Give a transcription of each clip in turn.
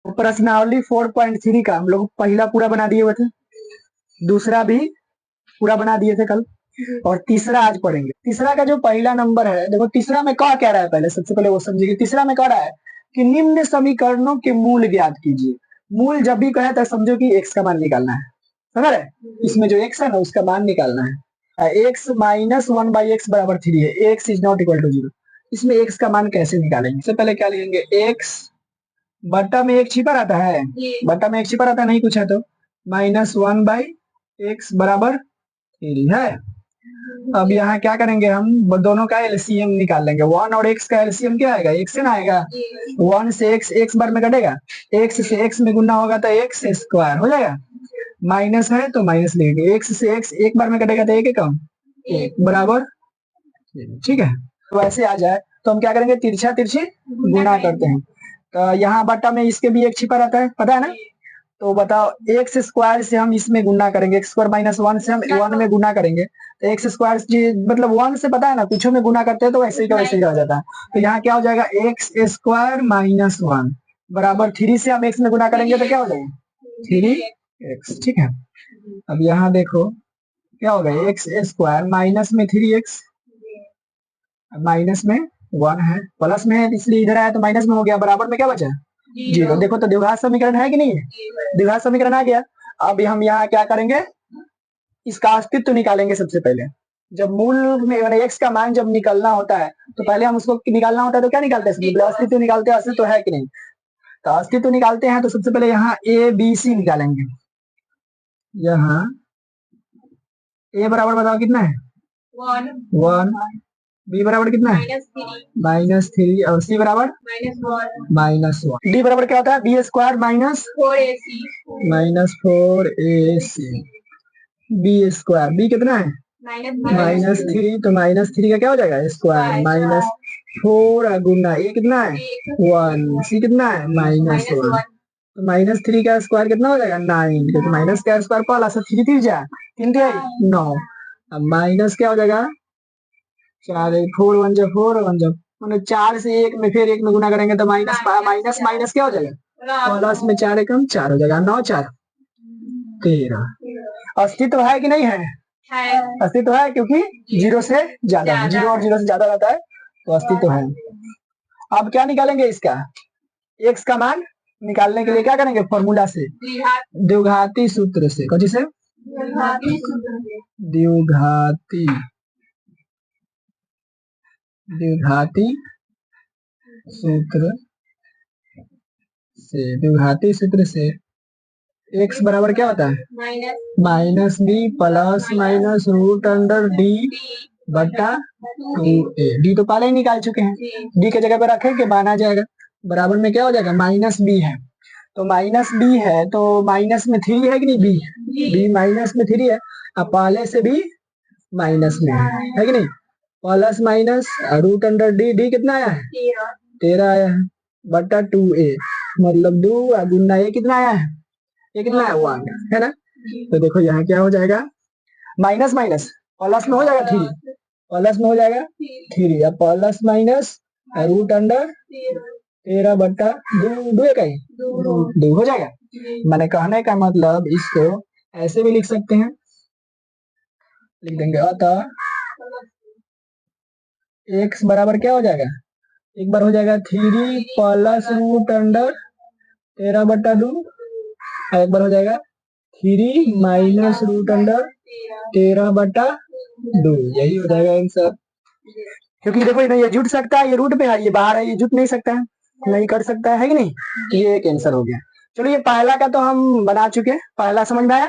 प्रश्नावली 4.3 का हम लोग पहला पूरा बना दिए हुए थे, दूसरा भी पूरा बना दिए थे कल, और तीसरा आज पढ़ेंगे। तीसरा का जो पहला नंबर है, देखो तीसरा में क्या कह रहा है, पहले सबसे पहले वो समझिए। तीसरा में कह रहा है कि निम्न समीकरणों के मूल ज्ञात कीजिए। मूल जब भी कहे तो समझो कि एक्स का मान निकालना है, समझ रहे? इसमें जो एक्स है ना उसका मान निकालना है। एक्स माइनस 1/x बराबर 3 है, x is not equal to 0। इसमें एक्स का मान कैसे निकालेंगे? सबसे पहले क्या लिखेंगे, एक्स बट्टा में एक छिपा रहता है, बट्टा में एक छिपा रहता है, नहीं कुछ है तो -1/x बराबर 3 है। अब यहाँ क्या करेंगे, हम दोनों का एलसीएम निकाल लेंगे। 1 और x का एलसीएम क्या आएगा, x से ना आएगा। 1 से x बार में कटेगा, x से x में गुना होगा तो x स्क्वायर हो जाएगा, माइनस है तो माइनस लेंगे, x से x एक बार में कटेगा तो एक कम, एक बराबर, ठीक है। तो ऐसे आ जाए तो हम क्या करेंगे, तिरछा तिरछी गुना करते हैं। तो यहाँ बट्टा में इसके भी एक छिपा रहता है, पता है ना। तो बताओ एक्स स्क्वायर से हम इसमें गुना करेंगे, एक्स स्क्वायर -1 से हम 1 में गुना करेंगे तो एक्स स्क्वायर मतलब 1 से पता है ना, कुछ में गुना करते हैं तो वैसे ही का वैसे ही रह जाता है। तो यहाँ क्या हो जाएगा, एक्स स्क्वायर -1 बराबर 3 से हम एक्स में गुना करेंगे तो क्या हो जाएगा, 3x, ठीक है। अब यहाँ देखो क्या होगा, एक्स स्क्वायर माइनस में 3x, माइनस में 1 है, प्लस में है इसलिए इधर आया तो माइनस में हो गया, बराबर में क्या बचा, 0। देखो तो द्विघात समीकरण है कि नहीं है, द्विघात समीकरण आ गया। अब हम यहाँ क्या करेंगे, इसका अस्तित्व निकालेंगे सबसे पहले। जब मूल में एक्स का मान जब निकलना होता है तो पहले हम उसको निकालना होता है तो क्या निकालते हैं, अस्तित्व निकालते हैं, अस्तित्व है कि नहीं। तो अस्तित्व निकालते हैं तो सबसे पहले यहाँ ए बी सी निकालेंगे। यहाँ ए बराबर बताओ कितना है, 1, बी बराबर कितना है, -3, और सी बराबर -1। डी बराबर क्या होता है, b square -4ac, b square, b कितना है -3, तो -3 का क्या हो जाएगा स्क्वायर, -4 गुना ए कितना है 1, सी कितना है -1, तो -3 का स्क्वायर कितना हो जाएगा 9, क्योंकि माइनस का स्क्वायर पाला से 3 3 जा 3 9। अब माइनस क्या हो जाएगा 4, 4 1 जा 4 1 जा, मैंने 4 से 1 में फिर 1 में गुना करेंगे तो माइनस माइनस क्या हो जाएगा, प्लस में 4 एकम 4 हो जाएगा, 9 4 13। अस्तित्व है कि नहीं है, अस्तित्व है, क्योंकि 0 से ज्यादा, 0 और 0 से ज्यादा रहता है तो अस्तित्व है। अब क्या निकालेंगे, इसका एक्स का मान निकालने के लिए क्या करेंगे, फॉर्मूला से, द्विघाती सूत्र से, कौन से द्विघाती सूत्र से, द्विघाती सूत्र से x बराबर क्या होता है -b plus minus root under d बटा 2a। डी तो पहले ही निकाल चुके हैं, डी के जगह पे रखें कि माना जाएगा, बराबर में क्या हो जाएगा -b है, तो -b है तो माइनस में 3 है कि नहीं, b माइनस में 3 है, अब पहले से भी माइनस में है कि नहीं, plus minus root under d, d कितना आया है 13 आया है, बटा 2a, मतलब 2 गुना ए कितना आया है, ये कितना है 1 है ना। तो देखो यहाँ क्या हो जाएगा, माइनस माइनस प्लस में हो जाएगा 3, प्लस में हो जाएगा 3, अब प्लस माइनस रूट अंडर 13 बटा 2 का ही 2 हो जाएगा। मैंने कहने का मतलब इसको ऐसे भी लिख सकते हैं, लिख देंगे, अतः x बराबर क्या हो जाएगा, एक बार हो जाएगा 3 प्लस रूट अंडर 13 बटा 2, एक बार हो जाएगा 3 माइनस रूट अंडर 13 बटा 2, यही हो जाएगा आंसर। क्योंकि देखो ये जुट सकता है, ये रूट पे है, ये बाहर है, ये जुट नहीं सकता है, नहीं कर सकता है कि नहीं, तो ये एक आंसर हो गया। चलो ये पहला का तो हम बना चुके, पहला समझ में आया,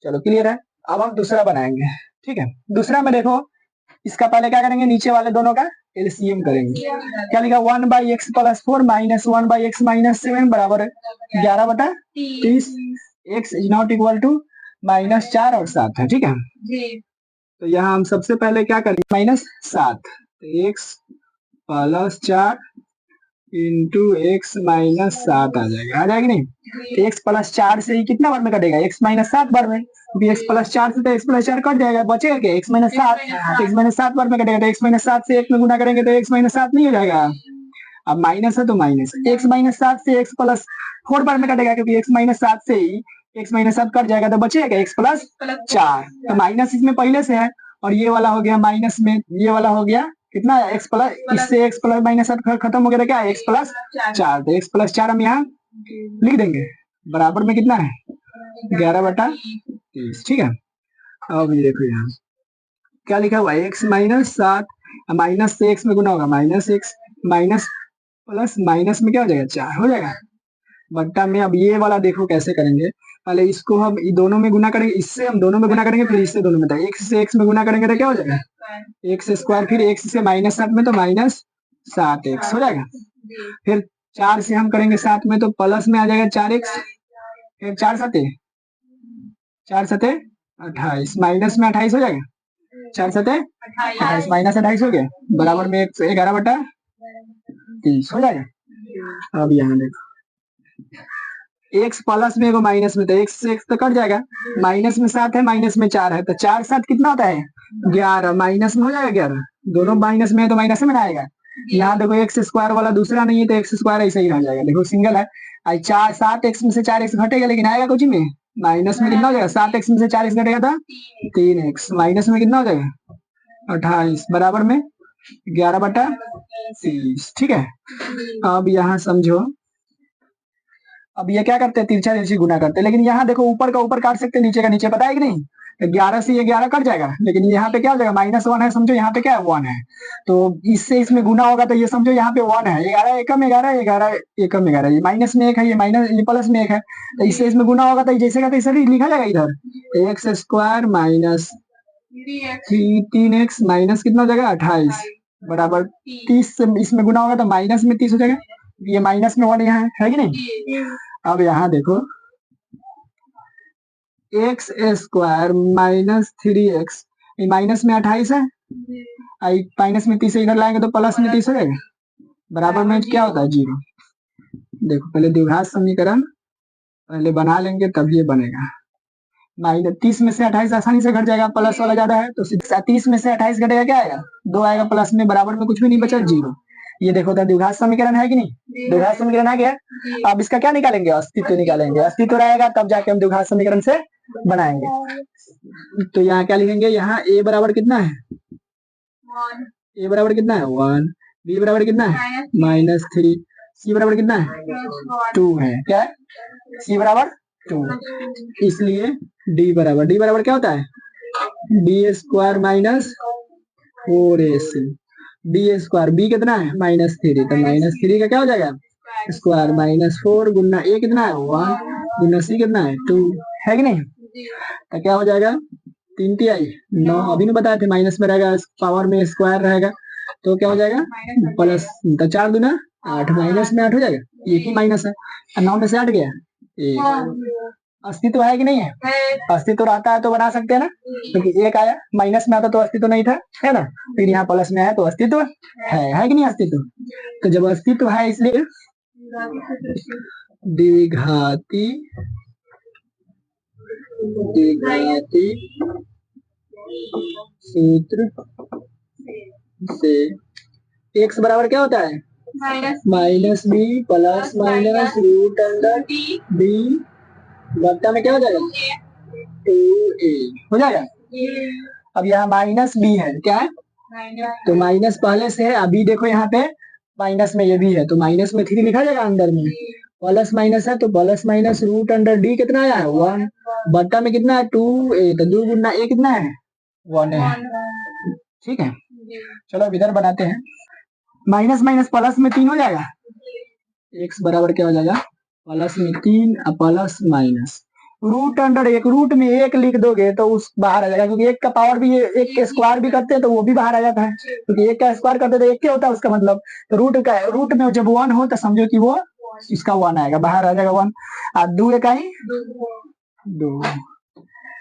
चलो क्लियर है। अब हम दूसरा बनाएंगे, ठीक है। दूसरा में देखो, इसका पहले क्या करेंगे, नीचे वाले दोनों का एलसीएम करेंगे। क्या लिखा, 1/x plus 4 minus 1/x minus 7 बराबर 11 बटा 30, x is not equal to -4 और 7 है, ठीक है। तो यहाँ हम सबसे पहले क्या करेंगे, -7, तो x plus 4 into x minus 7 आ जाएगा, आ जाएगा नहीं, तो x प्लस 4 से ही कितना बार में कटेगा, x माइनस 7 बार में, क्योंकि x प्लस 4 से तो x प्लस 4 कट जाएगा, बचेगा क्या x माइनस 7, x माइनस 7 बार में कटेगा, तो x माइनस 7 से 1 में गुना करेंगे तो x माइनस 7 नहीं हो जाएगा। अब माइनस है तो माइनस है, x माइनस 7 से x प्लस 4 बार में कटेगा, क्योंकि x माइनस 7 से ही x माइनस 7 कट जाएगा तो बचेगा x प्लस 4। तो माइनस इसमें पहले से है, और ये वाला हो गया माइनस में, ये वाला हो गया कितना है x प्लस, इससे x प्लस माइनस 7 खत्म हो गया तो क्या है x प्लस 4। तो x प्लस 4 हम यहाँ लिख देंगे, बराबर में कितना है 11/30। ठीक है, अब ये देखो यहाँ क्या लिखा हुआ है, x माइनस 7 माइनस से x में गुना होगा minus x, minus plus minus में क्या हो जाएगा 4 हो जाएगा बट्टा में। अब ये वाला देखो कैसे करेंगे, पहले इसको हम दोनों में गुना करेंगे, इससे हम दोनों में गुना करेंगे, फिर इससे दोनों में, x से x में गुना करेंगे तो क्या हो जाएगा x स्क्वायर, फिर x से माइनस 7 में तो माइनस 7x हो जाएगा, फिर 4 से हम करेंगे 7 में तो प्लस में आ जाएगा 4x, फिर 4 सते 28, माइनस में 28 हो जाएगा, 4 सते 28 माइनस 28 हो गया, बराबर में 11/30 हो जाएगा। अब यहाँ देखो x प्लस में एगो माइनस में, तो x से x तो कट जाएगा, माइनस में 7 है माइनस में 4 है, तो 4 7 कितना होता है 11, माइनस में हो जाएगा 11, दोनों माइनस में है तो माइनस में आएगा। यहाँ देखो एक्स स्क्वायर वाला दूसरा नहीं है तो एक्स स्क्वायर ऐसा ही रह जाएगा, देखो सिंगल है, 7x में से 4x घटेगा लेकिन आएगा कुछ में, माइनस में कितना हो जाएगा 7x में से 4x घटेगा था 3x, माइनस में कितना हो जाएगा 28, बराबर में 11/30। ठीक है, अब यहाँ समझो, अब ये क्या करते हैं तिरछा तिरछी गुना करते हैं, लेकिन यहाँ देखो ऊपर का ऊपर काट सकते हैं नीचे का नीचे, पता है कि नहीं, 11 से ये 11 कट जाएगा, लेकिन यहाँ पे क्या हो जाएगा -1 है, समझो यहाँ पे क्या है 1 है, तो इससे इसमें गुना होगा तो ये समझो यहाँ पे 1 है, 11 एकम 11, 11 एकम 11, ये माइनस में 1 है, ये माइनस ये प्लस में 1 है, तो इससे इसमें गुना होगा तो जैसे का तैसे लिखा जाएगा इधर x square minus 3x minus कितना हो जाएगा 28 बराबर 30 से इसमें गुना होगा तो माइनस में 30 हो जाएगा, ये माइनस में 1 यहाँ है कि नहीं। अब यहाँ देखो x square minus 3x, minus में 28 है, माइनस में 30 इधर लाएंगे तो प्लस में 30 हो जाएगा, बराबर में क्या होता है 0। देखो पहले द्विघात समीकरण पहले बना लेंगे तब ये बनेगा, माइनस 30 में से 28 आसानी से घट जाएगा, प्लस वाला ज्यादा है तो 30 में से 28 घटेगा क्या आएगा 2 आएगा, प्लस में बराबर में कुछ भी नहीं बचा 0। ये देखो तो द्विघात समीकरण है कि नहीं, द्विघात समीकरण आ गया। अब इसका क्या निकालेंगे, अस्तित्व निकालेंगे, अस्तित्व रहेगा तब जाके हम द्विघात समीकरण से बनाएंगे। तो यहाँ क्या लिखेंगे, यहाँ a बराबर कितना है, a बराबर कितना है 1, b बराबर कितना है -3, c बराबर कितना है 2 है, क्या है c बराबर 2, इसलिए d बराबर क्या होता है d square minus 4ac, d square b कितना है -3, तो -3 का क्या हो जाएगा स्क्वायर -4 गुना a कितना है 1 गुना c कितना है 2 है कि नहीं, तो क्या हो जाएगा 3 तिहाई 9, अभी नहीं बताए थे माइनस में रहेगा पावर में स्क्वायर रहेगा तो क्या हो जाएगा प्लस, तो 4 दूना 8 माइनस में 8 हो जाएगा, एक ही माइनस है 9 में से 8 गया एक, अस्तित्व है कि नहीं है, अस्तित्व रहता है तो बना सकते हैं ना, क्योंकि एक आया माइनस में आता तो अस्तित्व नहीं था, है ना, फिर यहाँ प्लस में आया तो अस्तित्व है कि नहीं अस्तित्व, तो जब अस्तित्व है इसलिए द्विघाती सूत्र से x बराबर क्या होता है -b plus minus root under b बट्टा में क्या हो जाएगा 2a हो जाएगा। अब यहाँ -b है, क्या है तो माइनस पहले से है, अभी देखो यहाँ पे माइनस में ये भी है तो माइनस में 3 लिखा जाएगा अंदर में, प्लस माइनस है तो plus minus root under d कितना आया है 1 बट्टा में कितना है 2a, तो 2 गुना a कितना है 1 है। ठीक है, चलो अब इधर बनाते हैं, माइनस माइनस प्लस में 3 हो जाएगा, x बराबर क्या हो जाएगा प्लस में 3 plus minus root under 1, root में 1 लिख दोगे तो उस बाहर आ जाएगा, क्योंकि 1 का पावर भी 1 के स्क्वायर भी करते हैं तो वो भी बाहर आ जाता है, क्योंकि 1 का स्क्वायर करते तो 1 क्या होता है उसका मतलब, तो रूट में जब 1 हो तो समझो कि वो इसका 1 आएगा, बाहर आ जाएगा 1, और 2 एक आई 2,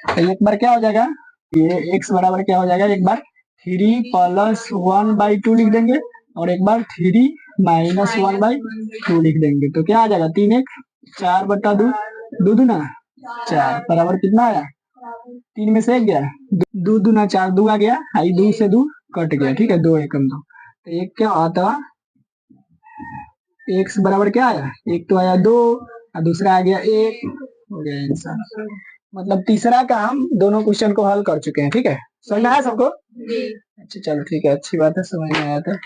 तो एक बार क्या हो जाएगा ये x बराबर क्या हो जाएगा, एक बार 3 प्लस 1/2 लिख देंगे और एक बार 3 माइनस 1/2 लिख देंगे, तो क्या आ जाएगा 3x 4/2, 2 दूना 4 बराबर कितना आया 3 में से 1 गया 2 दूना 4, 2 आ गया, आई 2 से 2 कट गया, ठीक है 2 एकम 2, तो एक क्या आता x बराबर क्या आया, एक तो आया 2 और दूसरा आ गया 1, हो गया आंसर। मतलब तीसरा का हम दोनों क्वेश्चन को हल कर चुके हैं। ठीक है, समझ में आया सबको? अच्छा चलो ठीक है, अच्छी बात है, समझ में आया था।